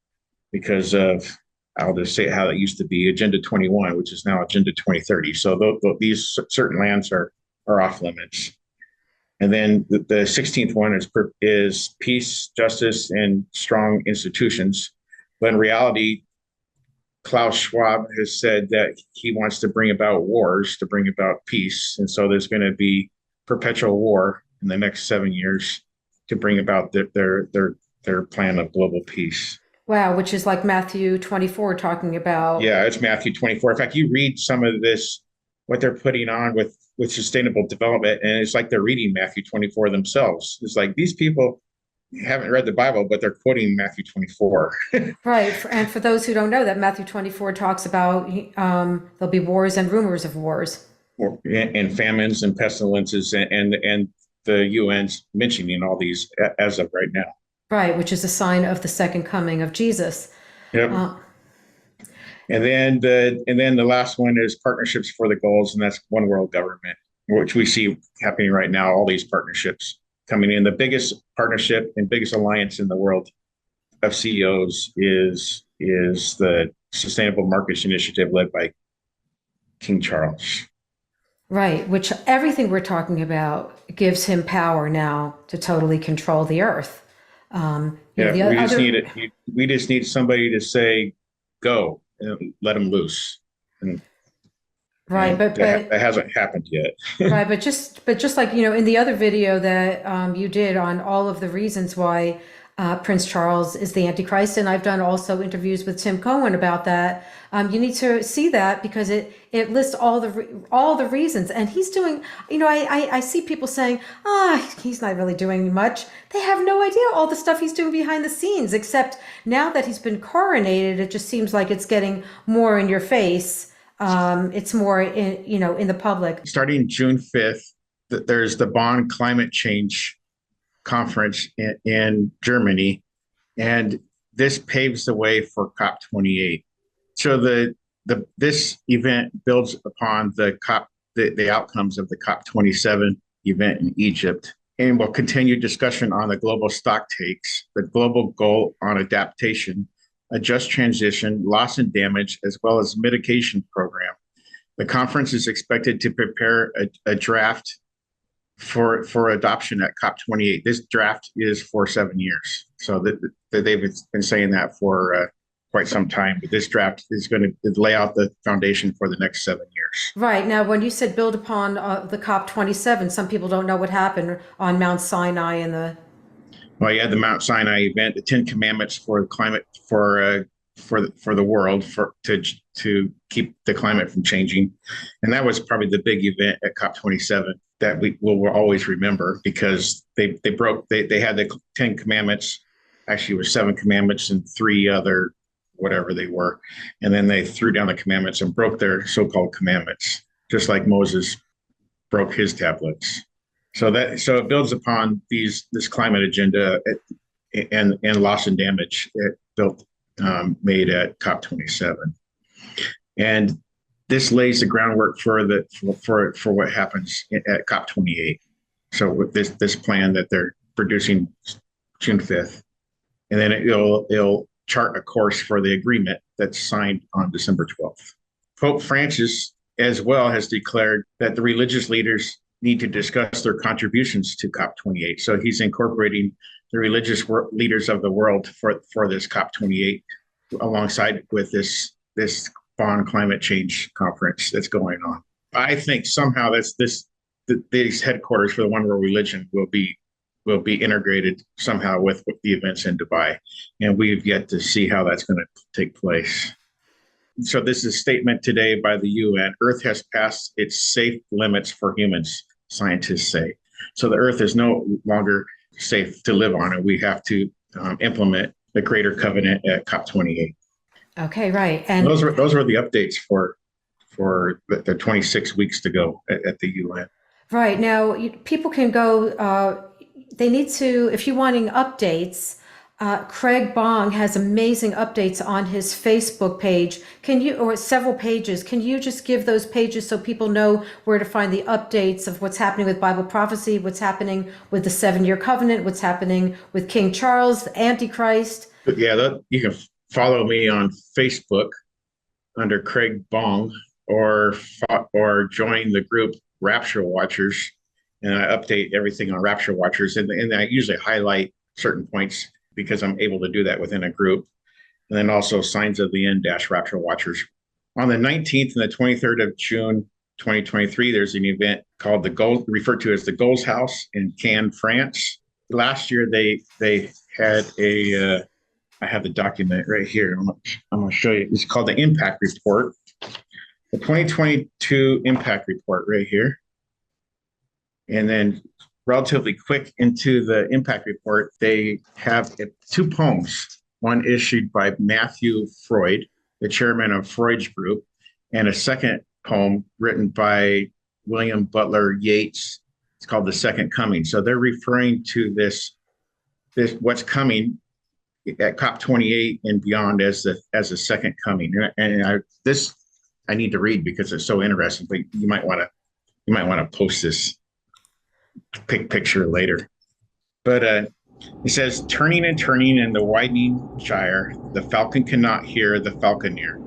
because of, I'll just say how it used to be, Agenda 21, which is now Agenda 2030. So these certain lands are off limits. And then the 16th one is peace, justice, and strong institutions. But in reality, Klaus Schwab has said that he wants to bring about wars to bring about peace. And so there's going to be perpetual war in the next 7 years to bring about their plan of global peace. Wow, which is like Matthew 24 talking about. Yeah, it's Matthew 24. In fact, you read some of this, what they're putting on with sustainable development, and it's like they're reading Matthew 24 themselves. It's like these people haven't read the Bible, but they're quoting Matthew 24. Right. And for those who don't know, that Matthew 24 talks about there'll be wars and rumors of wars. And famines and pestilences and the UN's mentioning all these as of right now. Right, which is a sign of the second coming of Jesus. Yep. And then the last one is partnerships for the goals, and that's one world government, which we see happening right now. All these partnerships coming in. The biggest partnership and biggest alliance in the world of CEOs is the Sustainable Markets Initiative led by King Charles. Right, which everything we're talking about gives him power now to totally control the earth. We just need somebody to say go and let them loose. Right, but that hasn't happened yet. Right, but just like in the other video that you did on all of the reasons why Prince Charles is the Antichrist, and I've done also interviews with Tim Cohen about that. You need to see that because it lists all the reasons, and he's doing. I see people saying, he's not really doing much. They have no idea all the stuff he's doing behind the scenes. Except now that he's been coronated, it just seems like it's getting more in your face. It's more in the public. Starting June 5th, there's the Bong climate change conference in Germany, and this paves the way for COP28. So this event builds upon the outcomes of the COP27 event in Egypt, and will continue discussion on the global stock takes, the global goal on adaptation, a just transition, loss and damage, as well as mitigation program. The conference is expected to prepare a draft for adoption at COP28. This draft is for 7 years. So that they've been saying that for quite some time. But this draft is going to lay out the foundation for the next 7 years. Right. Now, when you said build upon the COP27, some people don't know what happened on Mount Sinai and the... Well, you had the Mount Sinai event, the 10 Commandments for climate, for the world, to keep the climate from changing, and that was probably the big event at COP27 that we will always remember, because they had the 10 Commandments. Actually, it was 7 commandments and 3 other whatever they were, and then they threw down the commandments and broke their so-called commandments, just like Moses broke his tablets. So it builds upon this climate agenda and loss and damage made at COP27, and this lays the groundwork for what happens at COP28. So with this plan that they're producing June 5th, and then it'll chart a course for the agreement that's signed on December 12th. Pope Francis as well has declared that the religious leaders need to discuss their contributions to COP28. So he's incorporating the religious leaders of the world for this COP28, alongside with this Bong climate change conference that's going on. I think somehow these headquarters for the One World Religion will be integrated somehow with the events in Dubai, and we've yet to see how that's going to take place. So this is a statement today by the UN. Earth has passed its safe limits for humans, scientists say. So the Earth is no longer safe to live on, and we have to implement the Greater Covenant at COP28. Okay, right. And those were the updates for the 26 weeks to go at the UN. Right. Now, people can go, they need to, if you're wanting updates, Craig Bong has amazing updates on his Facebook page. Or several pages, can you just give those pages so people know where to find the updates of what's happening with Bible prophecy, what's happening with the 7-year covenant, what's happening with King Charles, the Antichrist? Yeah, you can follow me on Facebook under Craig Bong, or join the group Rapture Watchers, and I update everything on Rapture Watchers, and I usually highlight certain points because I'm able to do that within a group. And then also Signs of the End - Rapture Watchers. On the 19th and the 23rd of June 2023, there's an event called referred to as the Goals House in Cannes, France. Last year they had I have the document right here. I'm going to show you. It's called the Impact Report. The 2022 Impact Report right here. And then relatively quick into the Impact Report, they have 2 poems, one issued by Matthew Freud, the chairman of Freud's group, and a second poem written by William Butler Yeats. It's called The Second Coming. So they're referring to this what's coming at COP28 and beyond as a second coming. And I need to read because it's so interesting, but you might want to post this picture later. But it says, turning and turning in the widening gyre, the falcon cannot hear the falconer.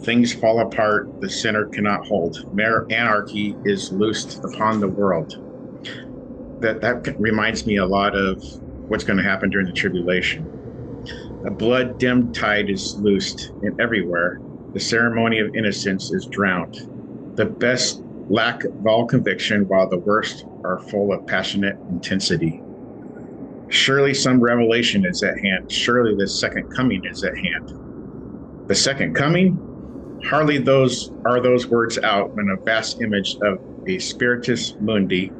Things fall apart, the center cannot hold. Mere anarchy is loosed upon the world. That reminds me a lot of what's going to happen during the tribulation. A blood-dimmed tide is loosed, and everywhere the ceremony of innocence is drowned. The best lack of all conviction, while the worst are full of passionate intensity. Surely some revelation is at hand. Surely the second coming is at hand. The second coming? Hardly those words out when a vast image of a spiritus mundi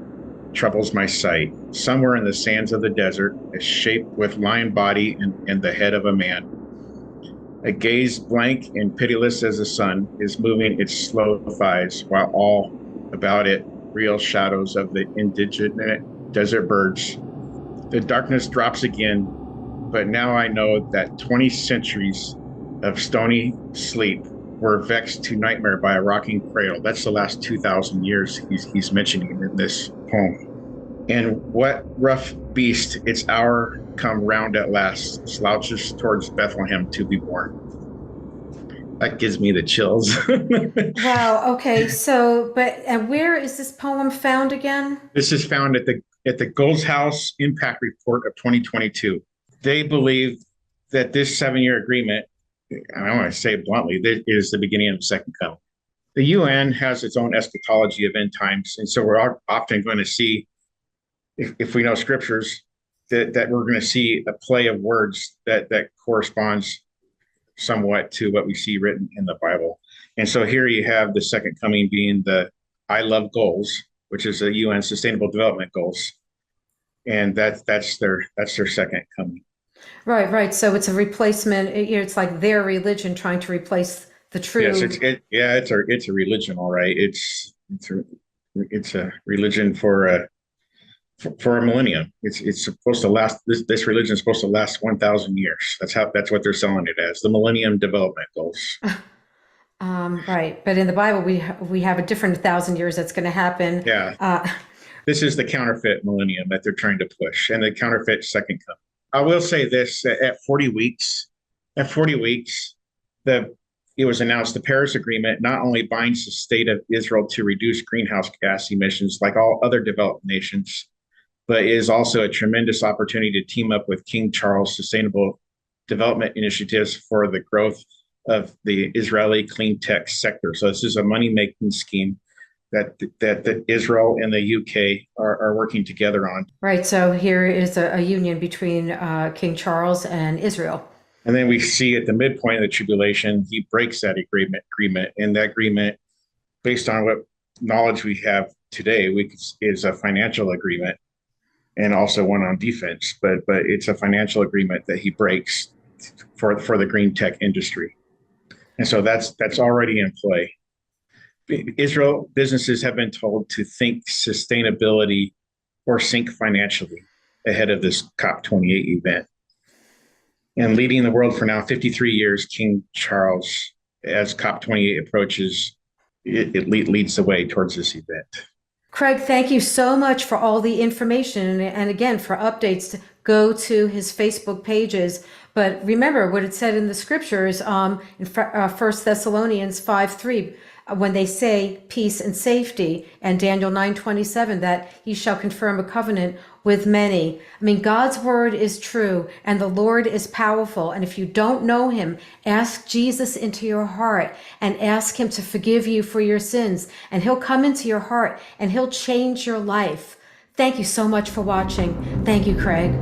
troubles my sight. Somewhere in the sands of the desert, a shape with lion body and the head of a man. A gaze blank and pitiless as the sun is moving its slow thighs, while all about it real shadows of the indignant desert birds. The darkness drops again, but now I know that 20 centuries of stony sleep were vexed to nightmare by a rocking cradle. That's the last 2,000 years he's mentioning in this poem. And what rough beast, its hour come round at last, slouches towards Bethlehem to be born. That gives me the chills. Wow. Okay. So, and where is this poem found again? This is found at the Gold's House Impact Report of 2022. They believe that this 7-year agreement, I want to say it bluntly, that is the beginning of the second coming. The UN has its own eschatology of end times, and so we're often going to see, if we know scriptures, that we're going to see a play of words that corresponds somewhat to what we see written in the Bible. And so here you have the second coming being the I Love Goals, which is the UN Sustainable Development Goals, and that's their second coming. Right. Right. So it's a replacement. It's like their religion trying to replace the true. Yes, it's a religion, all right. It's a religion for a millennium. It's supposed to last. This religion is supposed to last 1,000 years. That's what they're selling it as, the Millennium Development Goals. Right. But in the Bible, we have a different 1,000 years that's going to happen. Yeah. This is the counterfeit millennium that they're trying to push, and the counterfeit second coming. I will say this: at 40 weeks, it was announced the Paris Agreement not only binds the state of Israel to reduce greenhouse gas emissions like all other developed nations, but is also a tremendous opportunity to team up with King Charles Sustainable Development Initiatives for the growth of the Israeli clean tech sector. So this is a money-making scheme that Israel and the UK are working together on. Right. So here is a union between King Charles and Israel. And then we see at the midpoint of the tribulation, he breaks that agreement, and that agreement, based on what knowledge we have today, is a financial agreement, and also one on defense. But it's a financial agreement that he breaks for the green tech industry, and so that's already in play. Israel businesses have been told to think sustainability or sink financially ahead of this COP28 event. And leading the world for now 53 years, King Charles, as COP28 approaches, it leads the way towards this event. Craig, thank you so much for all the information. And again, for updates, go to his Facebook pages. But remember what it said in the scriptures in 1 Thessalonians 5:3, when they say peace and safety, and Daniel 9:27, that he shall confirm a covenant with many. I mean, God's word is true and the Lord is powerful. And if you don't know him, ask Jesus into your heart and ask him to forgive you for your sins. And he'll come into your heart and he'll change your life. Thank you so much for watching. Thank you, Craig.